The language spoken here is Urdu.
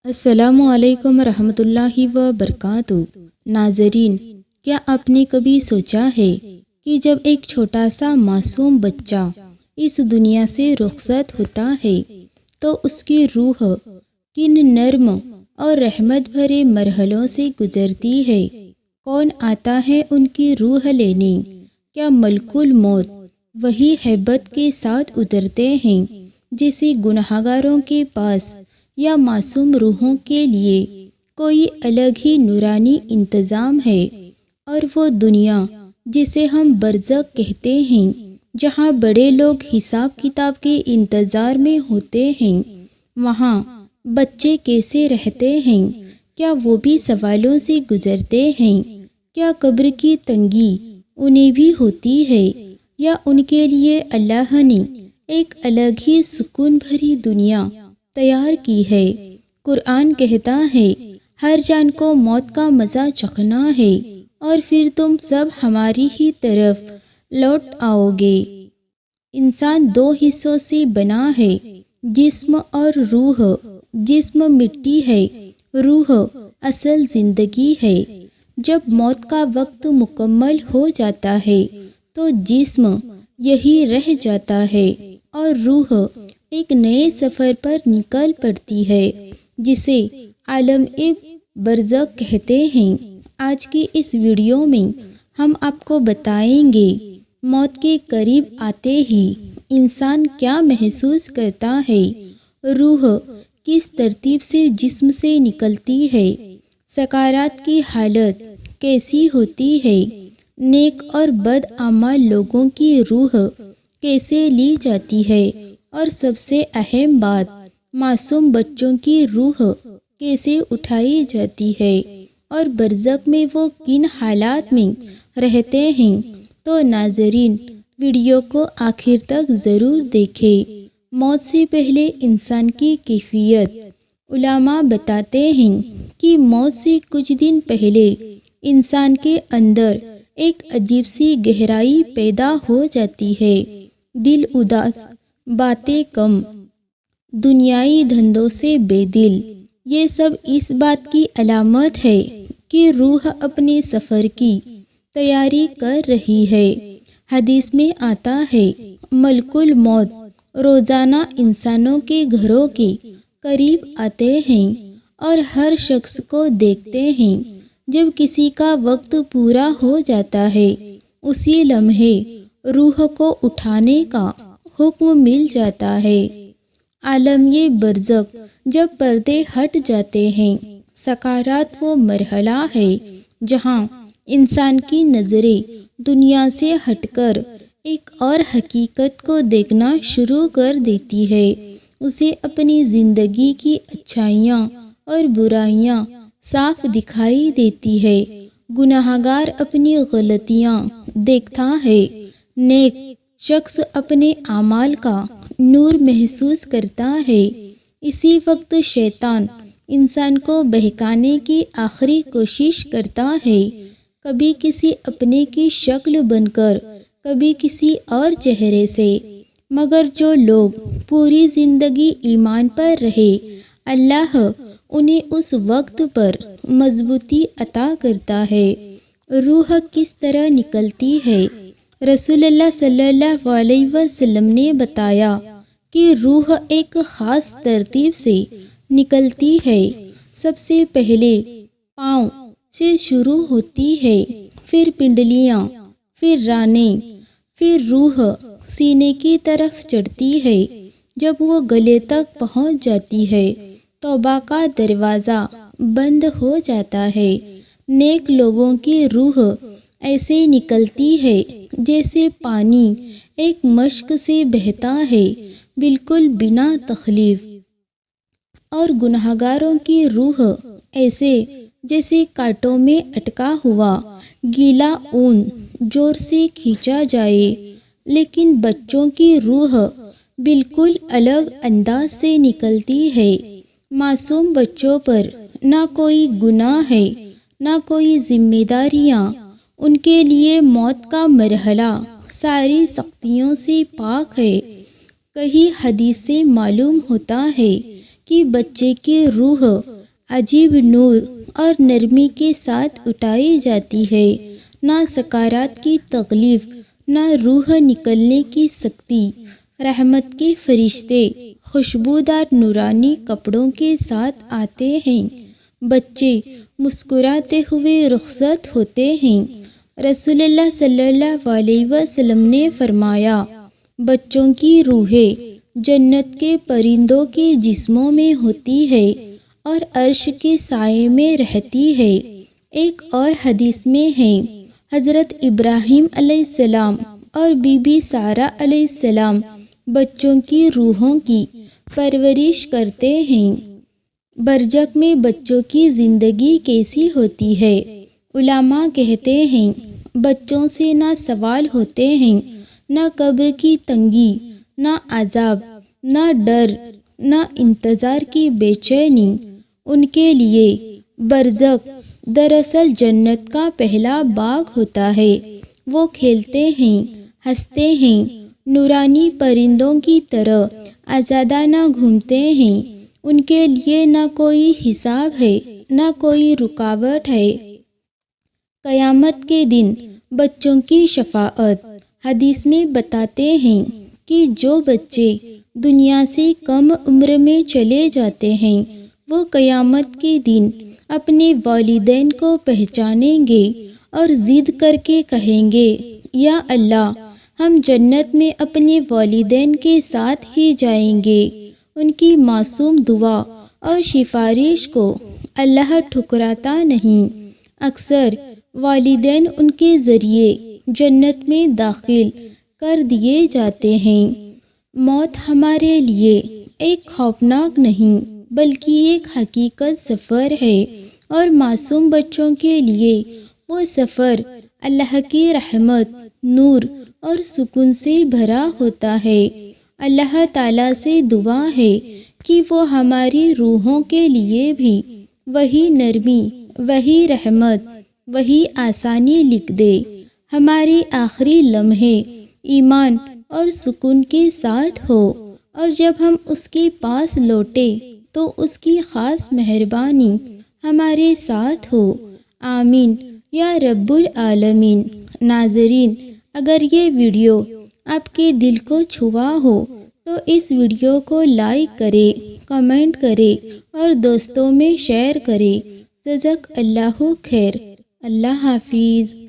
السلام علیکم ورحمۃ اللہ وبرکاتہ۔ ناظرین، کیا آپ نے کبھی سوچا ہے کہ جب ایک چھوٹا سا معصوم بچہ اس دنیا سے رخصت ہوتا ہے تو اس کی روح کن نرم اور رحمت بھرے مرحلوں سے گزرتی ہے؟ کون آتا ہے ان کی روح لینے؟ کیا ملک الموت وہی ہیبت کے ساتھ اترتے ہیں جیسے گنہگاروں کے پاس، یا معصوم روحوں کے لیے کوئی الگ ہی نورانی انتظام ہے؟ اور وہ دنیا جسے ہم برزخ کہتے ہیں، جہاں بڑے لوگ حساب کتاب کے انتظار میں ہوتے ہیں، وہاں بچے کیسے رہتے ہیں؟ کیا وہ بھی سوالوں سے گزرتے ہیں؟ کیا قبر کی تنگی انہیں بھی ہوتی ہے، یا ان کے لیے اللہ نے ایک الگ ہی سکون بھری دنیا تیار کی ہے؟ قرآن کہتا ہے، ہر جان کو موت کا مزہ چکھنا ہے اور پھر تم سب ہماری ہی طرف لوٹ آؤ گے۔ انسان دو حصوں سے بنا ہے، جسم اور روح۔ جسم مٹی ہے، روح اصل زندگی ہے۔ جب موت کا وقت مکمل ہو جاتا ہے تو جسم یہی رہ جاتا ہے اور روح ایک نئے سفر پر نکل پڑتی ہے جسے عالم برزخ کہتے ہیں۔ آج کی اس ویڈیو میں ہم آپ کو بتائیں گے، موت کے قریب آتے ہی انسان کیا محسوس کرتا ہے، روح کس ترتیب سے جسم سے نکلتی ہے، سکرات کی حالت کیسی ہوتی ہے، نیک اور بد اعمال لوگوں کی روح کیسے لی جاتی ہے، اور سب سے اہم بات، معصوم بچوں کی روح کیسے اٹھائی جاتی ہے، اور برزخ میں وہ کن حالات میں رہتے ہیں۔ تو ناظرین، ویڈیو کو آخر تک ضرور دیکھیں۔ موت سے پہلے انسان کی کیفیت۔ علماء بتاتے ہیں کہ موت سے کچھ دن پہلے انسان کے اندر ایک عجیب سی گہرائی پیدا ہو جاتی ہے۔ دل اداس، باتیں کم، دنیائی دھندوں سے بے دل، یہ سب اس بات کی علامت ہے کہ روح اپنے سفر کی تیاری کر رہی ہے۔ حدیث میں آتا ہے، ملک الموت روزانہ انسانوں کے گھروں کے قریب آتے ہیں اور ہر شخص کو دیکھتے ہیں۔ جب کسی کا وقت پورا ہو جاتا ہے، اسی لمحے روح کو اٹھانے کا حکم مل جاتا ہے۔ عالم برزخ جب پردے ہٹ جاتے ہیں، سکرات وہ مرحلہ ہے جہاں انسان کی نظریں دنیا سے ہٹ کر ایک اور حقیقت کو دیکھنا شروع کر دیتی ہے۔ اسے اپنی زندگی کی اچھائیاں اور برائیاں صاف دکھائی دیتی ہے۔ گنہگار اپنی غلطیاں دیکھتا ہے، نیک شخص اپنے اعمال کا نور محسوس کرتا ہے۔ اسی وقت شیطان انسان کو بہکانے کی آخری کوشش کرتا ہے، کبھی کسی اپنے کی شکل بن کر، کبھی کسی اور چہرے سے۔ مگر جو لوگ پوری زندگی ایمان پر رہے، اللہ انہیں اس وقت پر مضبوطی عطا کرتا ہے۔ روح کس طرح نکلتی ہے؟ رسول اللہ صلی اللہ علیہ وسلم نے بتایا کہ روح ایک خاص ترتیب سے نکلتی ہے۔ سب سے پہلے پاؤں سے شروع ہوتی ہے، پھر پنڈلیاں، پھر رانیں، پھر روح سینے کی طرف چڑھتی ہے۔ جب وہ گلے تک پہنچ جاتی ہے، توبہ کا دروازہ بند ہو جاتا ہے۔ نیک لوگوں کی روح ایسے نکلتی ہے جیسے پانی ایک مشک سے بہتا ہے، بالکل بنا تکلیف۔ اور گنہگاروں کی روح ایسے جیسے کانٹوں میں اٹکا ہوا گیلا اون زور سے کھینچا جائے۔ لیکن بچوں کی روح بالکل الگ انداز سے نکلتی ہے۔ معصوم بچوں پر نہ کوئی گناہ ہے، نہ کوئی ذمہ داریاں۔ ان کے لیے موت کا مرحلہ ساری سختیوں سے پاک ہے۔ کئی حدیث سے معلوم ہوتا ہے کہ بچے کی روح عجیب نور اور نرمی کے ساتھ اٹھائی جاتی ہے۔ نہ سکارات کی تکلیف، نہ روح نکلنے کی سختی۔ رحمت کے فرشتے خوشبودار نورانی کپڑوں کے ساتھ آتے ہیں۔ بچے مسکراتے ہوئے رخصت ہوتے ہیں۔ رسول اللہ صلی اللہ علیہ وسلم نے فرمایا، بچوں کی روحیں جنت کے پرندوں کے جسموں میں ہوتی ہے اور عرش کے سائے میں رہتی ہے۔ ایک اور حدیث میں ہے، حضرت ابراہیم علیہ السلام اور بی بی سارہ علیہ السلام بچوں کی روحوں کی پرورش کرتے ہیں۔ برزخ میں بچوں کی زندگی کیسی ہوتی ہے؟ علماء کہتے ہیں، بچوں سے نہ سوال ہوتے ہیں، نہ قبر کی تنگی، نہ عذاب، نہ ڈر، نہ انتظار کی بے چینی۔ ان کے لیے برزخ دراصل جنت کا پہلا باغ ہوتا ہے۔ وہ کھیلتے ہیں، ہنستے ہیں، نورانی پرندوں کی طرح آزادانہ گھومتے ہیں۔ ان کے لیے نہ کوئی حساب ہے، نہ کوئی رکاوٹ ہے۔ قیامت کے دن بچوں کی شفاعت۔ حدیث میں بتاتے ہیں کہ جو بچے دنیا سے کم عمر میں چلے جاتے ہیں، وہ قیامت کے دن اپنے والدین کو پہچانیں گے اور ضد کر کے کہیں گے، یا اللہ، ہم جنت میں اپنے والدین کے ساتھ ہی جائیں گے۔ ان کی معصوم دعا اور سفارش کو اللہ ٹھکراتا نہیں۔ اکثر والدین ان کے ذریعے جنت میں داخل کر دیے جاتے ہیں۔ موت ہمارے لیے ایک خوفناک نہیں بلکہ ایک حقیقت سفر ہے، اور معصوم بچوں کے لیے وہ سفر اللہ کی رحمت، نور اور سکون سے بھرا ہوتا ہے۔ اللہ تعالیٰ سے دعا ہے کہ وہ ہماری روحوں کے لیے بھی وہی نرمی، وہی رحمت، وہی آسانی لکھ دے۔ ہماری آخری لمحے ایمان اور سکون کے ساتھ ہو، اور جب ہم اس کے پاس لوٹے تو اس کی خاص مہربانی ہمارے ساتھ ہو۔ آمین یا رب العالمین۔ ناظرین، اگر یہ ویڈیو آپ کے دل کو چھوا ہو تو اس ویڈیو کو لائک کرے، کمنٹ کرے اور دوستوں میں شیئر کرے۔ جزاک اللہ خیر۔ اللہ حافظ۔